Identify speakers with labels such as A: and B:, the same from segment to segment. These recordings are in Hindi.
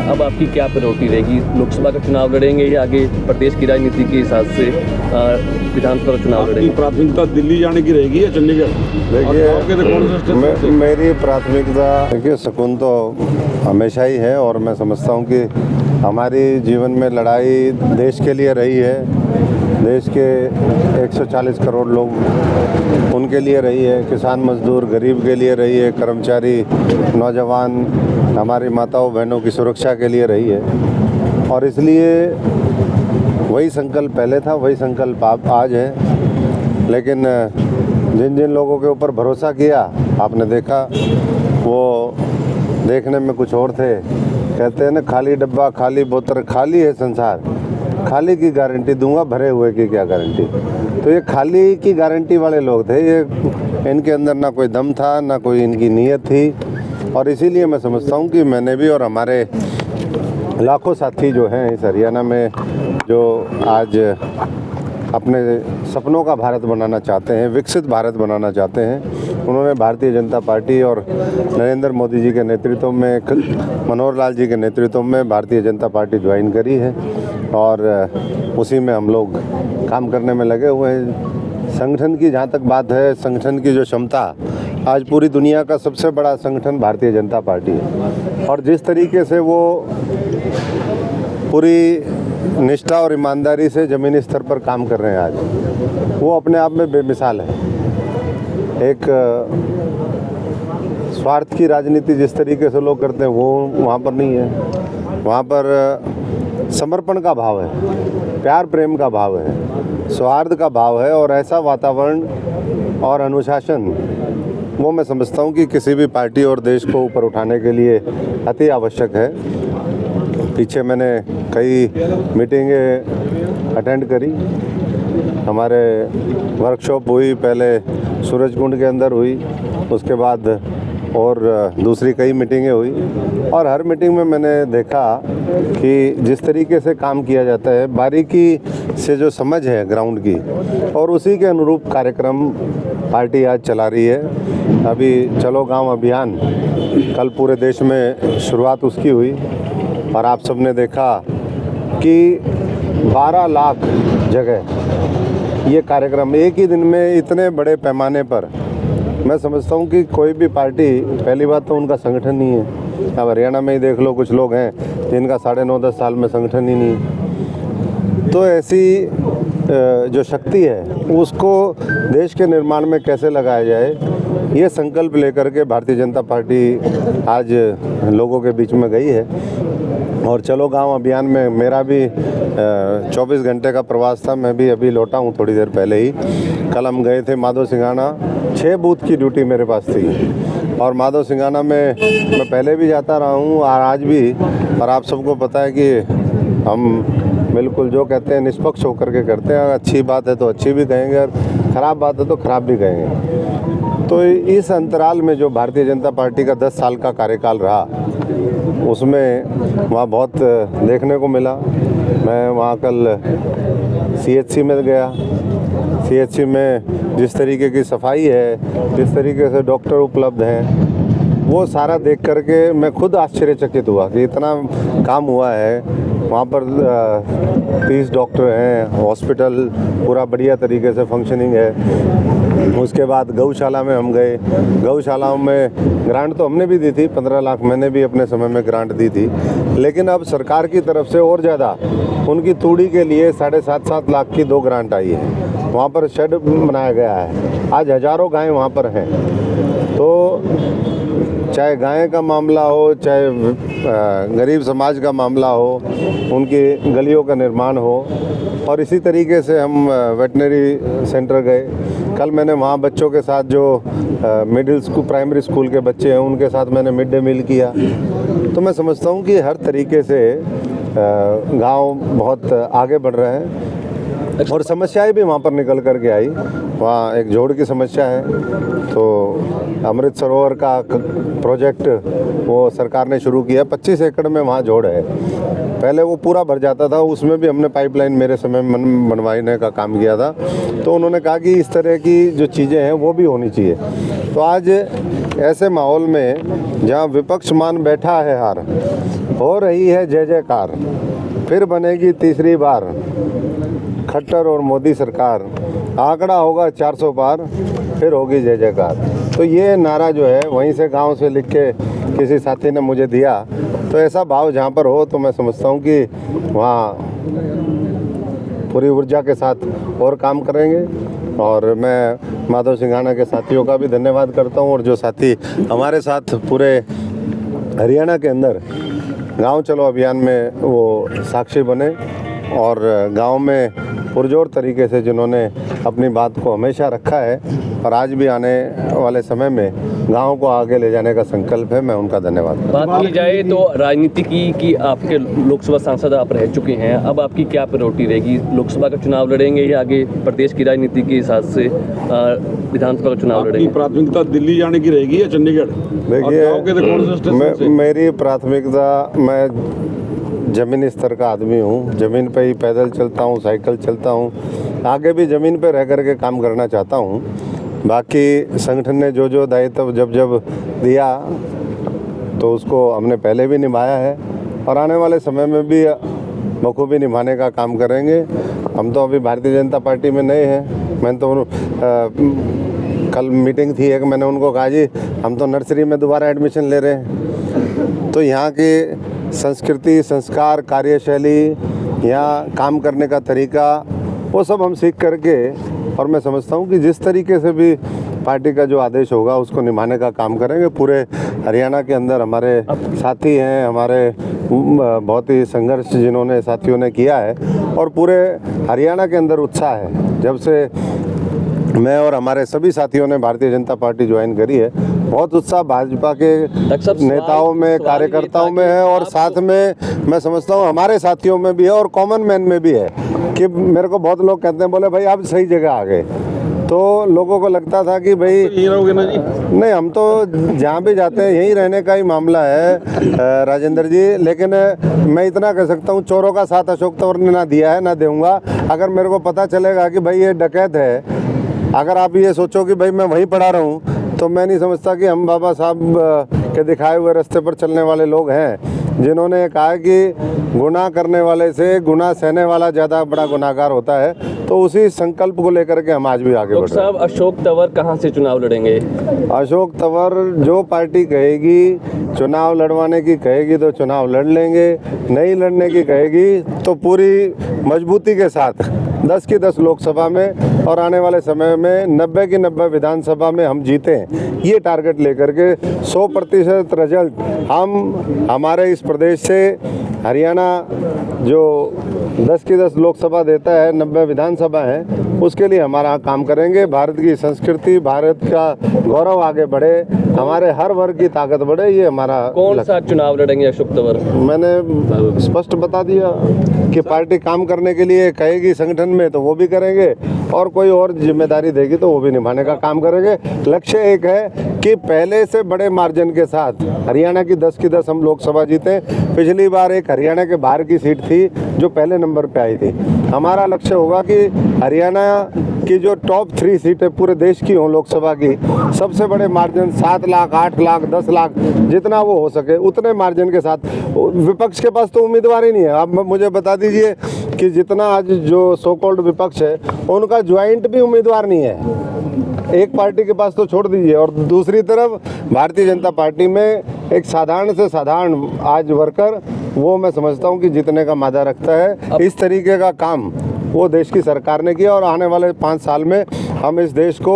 A: अब आपकी क्या प्रायोरिटी रहेगी? लोकसभा का चुनाव लड़ेंगे या आगे प्रदेश की राजनीति के हिसाब से विधानसभा चुनाव लड़ेंगे?
B: प्राथमिकता दिल्ली जाने की रहेगी या चंडीगढ़?
C: देखिए, मेरी प्राथमिकता देखिए सुकून तो हमेशा ही है, और मैं समझता हूँ कि हमारी जीवन में लड़ाई देश के लिए रही है। देश के 140 करोड़ लोग उनके लिए रही है, किसान मजदूर गरीब के लिए रही है, कर्मचारी नौजवान हमारी माताओं बहनों की सुरक्षा के लिए रही है। और इसलिए वही संकल्प पहले था, वही संकल्प आज है। लेकिन जिन जिन लोगों के ऊपर भरोसा किया, आपने देखा वो देखने में कुछ और थे। कहते हैं ना, खाली डब्बा खाली बोतल, खाली है संसार, खाली की गारंटी दूंगा, भरे हुए की क्या गारंटी। तो ये खाली की गारंटी वाले लोग थे। ये इनके अंदर ना कोई दम था, ना कोई इनकी नीयत थी। और इसीलिए मैं समझता हूँ कि मैंने भी और हमारे लाखों साथी जो हैं इस हरियाणा में, जो आज अपने सपनों का भारत बनाना चाहते हैं, विकसित भारत बनाना चाहते हैं, उन्होंने भारतीय जनता पार्टी और नरेंद्र मोदी जी के नेतृत्व में, मनोहर लाल जी के नेतृत्व में भारतीय जनता पार्टी ज्वाइन करी है। और उसी में हम लोग काम करने में लगे हुए हैं। संगठन की जहाँ तक बात है, संगठन की जो क्षमता, आज पूरी दुनिया का सबसे बड़ा संगठन भारतीय जनता पार्टी है। और जिस तरीके से वो पूरी निष्ठा और ईमानदारी से ज़मीनी स्तर पर काम कर रहे हैं आज, वो अपने आप में बेमिसाल है। एक स्वार्थ की राजनीति जिस तरीके से लोग करते हैं वो वहाँ पर नहीं है। वहाँ पर समर्पण का भाव है, प्यार प्रेम का भाव है, सौहार्द का भाव है। और ऐसा वातावरण और अनुशासन, वो मैं समझता हूँ कि किसी भी पार्टी और देश को ऊपर उठाने के लिए अति आवश्यक है। पीछे मैंने कई मीटिंगें अटेंड करी, हमारे वर्कशॉप हुई, पहले सूरजकुंड के अंदर हुई, उसके बाद और दूसरी कई मीटिंगें हुई। और हर मीटिंग में मैंने देखा कि जिस तरीके से काम किया जाता है, बारीकी से जो समझ है ग्राउंड की, और उसी के अनुरूप कार्यक्रम पार्टी आज चला रही है। अभी चलो गांव अभियान, कल पूरे देश में शुरुआत उसकी हुई। और आप सबने देखा कि 12 लाख जगह ये कार्यक्रम एक ही दिन में इतने बड़े पैमाने पर, मैं समझता हूँ कि कोई भी पार्टी, पहली बात तो उनका संगठन नहीं है। अब हरियाणा में ही देख लो, कुछ लोग हैं जिनका 9.5-10 साल में संगठन ही नहीं। तो ऐसी जो शक्ति है उसको देश के निर्माण में कैसे लगाया जाए, ये संकल्प लेकर के भारतीय जनता पार्टी आज लोगों के बीच में गई है। और चलो गांव अभियान में मेरा भी 24 घंटे का प्रवास था, मैं भी अभी लौटा हूं थोड़ी देर पहले ही। कल हम गए थे माधो सिंघाना, 6 बूथ की ड्यूटी मेरे पास थी। और माधो सिंघाना में मैं पहले भी जाता रहा हूं और आज भी। और आप सबको पता है कि हम बिल्कुल जो कहते हैं निष्पक्ष होकर के करते हैं। अच्छी बात है तो अच्छी भी कहेंगे, और ख़राब बात है तो ख़राब भी कहेंगे। तो इस अंतराल में जो भारतीय जनता पार्टी का 10 साल का कार्यकाल रहा, उसमें वहाँ बहुत देखने को मिला। मैं वहाँ कल CHC में गया। CHC में जिस तरीके की सफाई है, जिस तरीके से डॉक्टर उपलब्ध हैं, वो सारा देख करके मैं खुद आश्चर्यचकित हुआ कि इतना काम हुआ है। वहाँ पर 30 डॉक्टर हैं, हॉस्पिटल पूरा बढ़िया तरीके से फंक्शनिंग है। उसके बाद गौशाला में हम गए। गौशालाओं में ग्रांट तो हमने भी दी थी, 15 लाख मैंने भी अपने समय में ग्रांट दी थी। लेकिन अब सरकार की तरफ से और ज़्यादा उनकी तूड़ी के लिए 7.5-7 लाख की 2 ग्रांट आई है। वहाँ पर शेड बनाया गया है। आज हज़ारों गायें वहाँ पर हैं। तो चाहे गाय का मामला हो, चाहे गरीब समाज का मामला हो, उनकी गलियों का निर्माण हो। और इसी तरीके से हम वेटनरी सेंटर गए। कल मैंने वहाँ बच्चों के साथ जो मिडिल स्कूल, प्राइमरी स्कूल के बच्चे हैं, उनके साथ मैंने मिड डे मील किया। तो मैं समझता हूँ कि हर तरीके से गांव बहुत आगे बढ़ रहे हैं। और समस्याएं भी वहाँ पर निकल कर के आई। वहाँ एक जोड़ की समस्या है, तो अमृत सरोवर का प्रोजेक्ट वो सरकार ने शुरू किया। 25 एकड़ में वहाँ जोड़ है। पहले वो पूरा भर जाता था, उसमें भी हमने पाइपलाइन मेरे समय में बनवाने का काम किया था। तो उन्होंने कहा कि इस तरह की जो चीज़ें हैं वो भी होनी चाहिए। तो आज ऐसे माहौल में जहाँ विपक्ष मान बैठा है हार, हो रही है जय जयकार, फिर बनेगी तीसरी बार खट्टर और मोदी सरकार, आंकड़ा होगा 400 पार, फिर होगी जय जयकार। तो ये नारा जो है वहीं से गांव से लिख के किसी साथी ने मुझे दिया। तो ऐसा भाव जहाँ पर हो तो मैं समझता हूँ कि वहाँ पूरी ऊर्जा के साथ और काम करेंगे। और मैं माधव सिंघाना के साथियों का भी धन्यवाद करता हूँ, और जो साथी हमारे साथ पूरे हरियाणा के अंदर गांव चलो अभियान में वो साक्षी बने और गांव में पुरजोर तरीके से जिन्होंने अपनी बात को हमेशा रखा है और आज भी आने वाले समय में गांव को आगे ले जाने का संकल्प है, मैं उनका धन्यवाद।
A: बात की जाए तो राजनीति की कि आपके लोकसभा सांसद आप रह चुके हैं, अब आपकी क्या प्रायोरिटी रहेगी? लोकसभा का चुनाव लड़ेंगे या आगे प्रदेश की राजनीति के हिसाब से विधानसभा का चुनाव लड़ेंगे?
B: प्राथमिकता दिल्ली जाने की रहेगी या चंडीगढ़?
C: देखिए, मेरी प्राथमिकता, मैं ज़मीनी स्तर का आदमी हूँ, ज़मीन पे ही पैदल चलता हूँ, साइकिल चलता हूँ, आगे भी ज़मीन पे रह कर के काम करना चाहता हूँ। बाकी संगठन ने जो दायित्व जब दिया तो उसको हमने पहले भी निभाया है और आने वाले समय में भी बखूबी निभाने का काम करेंगे। हम तो अभी भारतीय जनता पार्टी में नए हैं। मैंने तो कल मीटिंग थी एक, मैंने उनको कहा जी हम तो नर्सरी में दोबारा एडमिशन ले रहे हैं। तो यहाँ की संस्कृति, संस्कार, कार्यशैली, यहाँ काम करने का तरीका, वो सब हम सीख करके, और मैं समझता हूँ कि जिस तरीके से भी पार्टी का जो आदेश होगा उसको निभाने का काम करेंगे। पूरे हरियाणा के अंदर हमारे साथी हैं, हमारे बहुत ही संघर्ष जिन्होंने साथियों ने किया है और पूरे हरियाणा के अंदर उत्साह है। जब से मैं और हमारे सभी साथियों ने भारतीय जनता पार्टी ज्वाइन करी है, बहुत उत्साह भाजपा के नेताओं में, कार्यकर्ताओं में है और साथ में मैं समझता हूँ हमारे साथियों में भी है और कॉमन मैन में भी है। कि मेरे को बहुत लोग कहते हैं, बोले भाई आप सही जगह आ गए। तो लोगों को लगता था कि भाई
B: यहीं रहोगे ना जी?
C: नहीं, हम तो जहाँ भी जाते हैं यहीं रहने का ही मामला है राजेंद्र जी। लेकिन मैं इतना कह सकता हूँ, चोरों का साथ अशोक तंवर ने ना दिया है ना दूंगा। अगर मेरे को पता चलेगा कि भाई ये डकैत है, अगर आप ये सोचो कि भाई मैं वहीं पढ़ा रहा हूँ, तो मैं नहीं समझता कि हम बाबा साहब के दिखाए हुए रास्ते पर चलने वाले लोग हैं, जिन्होंने कहा कि गुनाह करने वाले से गुनाह सहने वाला ज़्यादा बड़ा गुनाहगार होता है। तो उसी संकल्प को लेकर के हम आज भी आगे बढ़ रहे हैं।
A: साहब, अशोक तंवर कहाँ से चुनाव लड़ेंगे?
C: अशोक तंवर जो पार्टी कहेगी चुनाव लड़वाने की कहेगी तो चुनाव लड़ लेंगे, नहीं लड़ने की कहेगी तो पूरी मजबूती के साथ 10 की 10 लोकसभा में और आने वाले समय में 90 की 90 विधानसभा में हम जीतें, ये टारगेट लेकर के 100% रिजल्ट हम हमारे इस प्रदेश से हरियाणा जो 10 की 10 लोकसभा देता है, 90 विधानसभा है, उसके लिए हमारा काम करेंगे। भारत की संस्कृति, भारत का गौरव आगे बढ़े, हमारे हर वर्ग की ताकत बढ़े, ये हमारा।
A: कौन सा चुनाव लड़ेंगे अशोक तंवर?
C: मैंने स्पष्ट बता दिया कि पार्टी काम करने के लिए कहेगी संगठन में तो वो भी करेंगे और कोई और जिम्मेदारी देगी तो वो भी निभाने का काम करेंगे। लक्ष्य एक है कि पहले से बड़े मार्जिन के साथ हरियाणा की 10 की 10 हम लोकसभा जीते। पिछली बार एक हरियाणा के बाहर की सीट थी जो पहले नंबर पे आई थी। हमारा लक्ष्य होगा कि हरियाणा की जो टॉप 3 सीटें पूरे देश की हों लोकसभा की, सबसे बड़े मार्जिन 7 लाख, 8 लाख, 10 लाख, जितना वो हो सके उतने मार्जिन के साथ। विपक्ष के पास तो उम्मीदवार ही नहीं है। अब मुझे बता दीजिए कि जितना आज जो सो कॉल्ड विपक्ष है उनका ज्वाइंट भी उम्मीदवार नहीं है, एक पार्टी के पास तो छोड़ दीजिए। और दूसरी तरफ भारतीय जनता पार्टी में एक साधारण से साधारण आज वर्कर, वो मैं समझता हूँ कि जीतने का मादा रखता है। इस तरीके का काम वो देश की सरकार ने किया और आने वाले 5 साल में हम इस देश को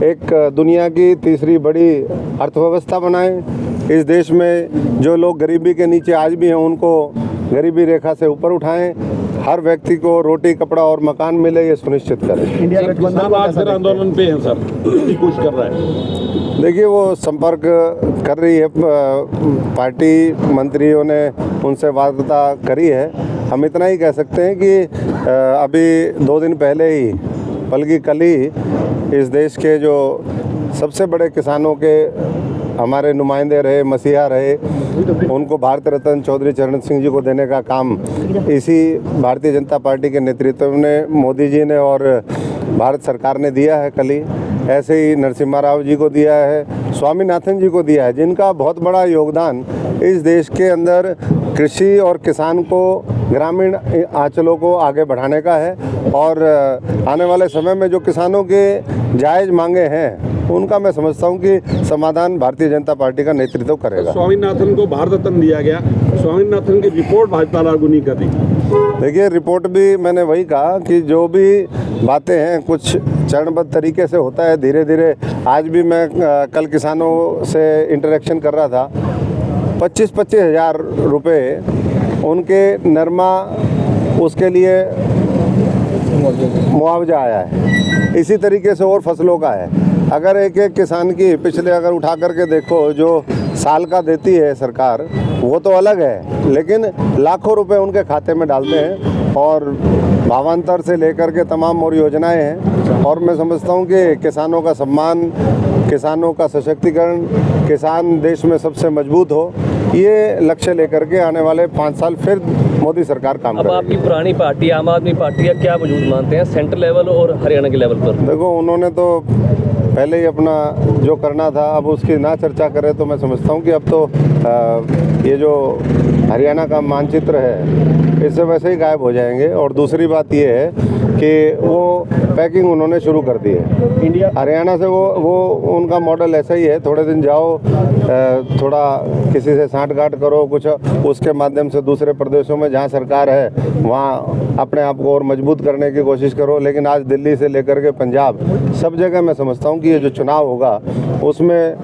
C: एक दुनिया की तीसरी बड़ी अर्थव्यवस्था बनाएं। इस देश में जो लोग गरीबी के नीचे आज भी हैं उनको गरीबी रेखा से ऊपर उठाएं, हर व्यक्ति को रोटी, कपड़ा और मकान मिले, ये सुनिश्चित करें।
B: इंडिया गठबंधन आज फिर आंदोलन पे है सर, कुछ कर रहा है?
C: देखिए, वो संपर्क कर रही है, पार्टी मंत्रियों ने उनसे वार्ता करी है। हम इतना ही कह सकते हैं कि अभी 2 दिन पहले ही, बल्कि कल ही, इस देश के जो सबसे बड़े किसानों के हमारे नुमाइंदे रहे, मसीहा रहे, उनको भारत रत्न चौधरी चरण सिंह जी को देने का काम इसी भारतीय जनता पार्टी के नेतृत्व में मोदी जी ने और भारत सरकार ने दिया है कल ही। ऐसे ही नरसिम्हा राव जी को दिया है, स्वामीनाथन जी को दिया है, जिनका बहुत बड़ा योगदान इस देश के अंदर कृषि और किसान को, ग्रामीण आंचलों को आगे बढ़ाने का है। और आने वाले समय में जो किसानों के जायज़ मांगे हैं उनका मैं समझता हूं कि समाधान भारतीय जनता पार्टी का नेतृत्व करेगा।
B: स्वामीनाथन को भारत रत्न दिया गया, स्वामीनाथन की रिपोर्ट भाजपा लागू नहीं कर रही।
C: देखिए, रिपोर्ट भी मैंने वही कहा कि जो भी बातें हैं कुछ चरणबद्ध तरीके से होता है, धीरे धीरे। आज भी मैं कल किसानों से इंटरेक्शन कर रहा था, 25-25 हज़ार रुपये उनके नरमा उसके लिए मुआवजा आया है। इसी तरीके से और फसलों का है। अगर एक एक किसान की पिछले अगर उठा करके देखो जो साल का देती है सरकार, वो तो अलग है, लेकिन लाखों रुपए उनके खाते में डालते हैं और भावांतर से लेकर के तमाम और योजनाएं हैं। और मैं समझता हूं कि किसानों का सम्मान, किसानों का सशक्तिकरण, किसान देश में सबसे मजबूत हो, ये लक्ष्य लेकर के आने वाले 5 साल फिर मोदी सरकार काम
A: अब
C: करेगी।
A: आपकी पुरानी पार्टी आम आदमी पार्टी का क्या वजूद मानते हैं सेंट्रल लेवल और हरियाणा के लेवल पर?
C: देखो, उन्होंने तो पहले ही अपना जो करना था, अब उसकी ना चर्चा करें तो मैं समझता हूँ कि अब तो ये जो हरियाणा का मानचित्र है इससे वैसे ही गायब हो जाएंगे। और दूसरी बात ये है कि वो पैकिंग उन्होंने शुरू कर दी है इंडिया हरियाणा से। वो उनका मॉडल ऐसा ही है, थोड़े दिन जाओ, थोड़ा किसी से साँठ-गाँठ करो, कुछ उसके माध्यम से दूसरे प्रदेशों में जहाँ सरकार है वहाँ अपने आप को और मजबूत करने की कोशिश करो। लेकिन आज दिल्ली से लेकर के पंजाब सब जगह मैं समझता हूँ कि ये जो चुनाव होगा उसमें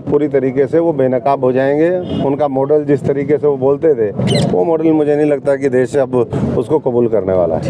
C: पूरी तरीके से वो बेनकाब हो जाएंगे। उनका मॉडल जिस तरीके से वो बोलते थे, वो मॉडल मुझे नहीं लगता कि देश अब उसको कबूल करने वाला है।